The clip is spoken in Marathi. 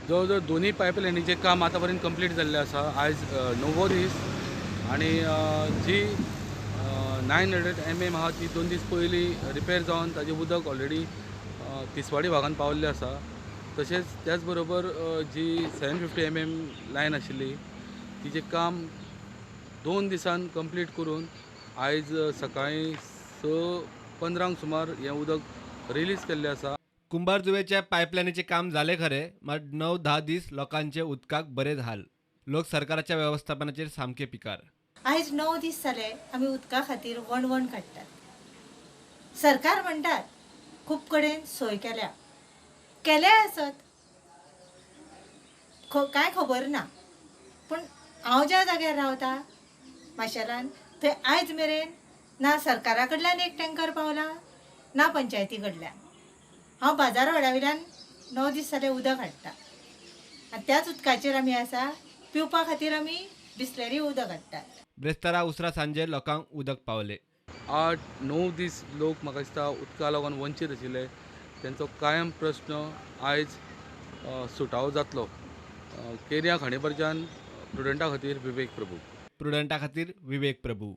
जवळ-जवळ दोन्ही पायपलायनीचें काम आतां पर्यंत कंप्लीट जाल्लें आसा. आयज 9वो दीस आनी जी 900 mm आहा ती 2 दीस पयलीं रिपेर जावन ताजें उदक ऑलरेडी तिसवाडी भागांत पावल्लें आसा. तशेंच त्याच बरोबर जी 750 mm लायन आशिल्ली तिचें काम 2 दिसान कंप्लीट करून आयज सकाळीं 6:15 सुमार हें उदक रिलीज केल्लें आसा. कुंभारजुवेच्या पाईपलाईनीचे काम झाले खरे, मात 9-10 दीस लोकांचे उदकाक बरेच हाल. लोक सरकाराच्या व्यवस्थापनाचेर सामके पिकार. आयज 9 दीस जाले आमी उदका खातीर वणवण काडटात. सरकार म्हणटात खूब कडेन सोय केल्या आसत, कांय खबर ना. पूण हांव ज्या जाग्यार रावतां माशेलान थंय आयज मेरेन ना सरकारा कडल्यान एक टँकर पावला ना पंचायती कडल्यान. हांव बाजारवाड्या वयल्यान 9 दीस जाले उदक हाडटां आनी त्याच उदकाचेर आमी आसा. पिवपा खातीर आमी बिसलरी उदक हाडटात. ब्रेस्तारा उसरा सांजे लोकांक उदक पावले. 8-9 दीस लोक म्हाका दिसता उदका लागून वंचीत आशिल्ले. तेंचो कायम प्रश्न आयज सुटावो जातलो. केरिया खांडेपारच्यान प्रुडंटा खातीर विवेक प्रभू. प्रुडंटा खातीर विवेक प्रभू.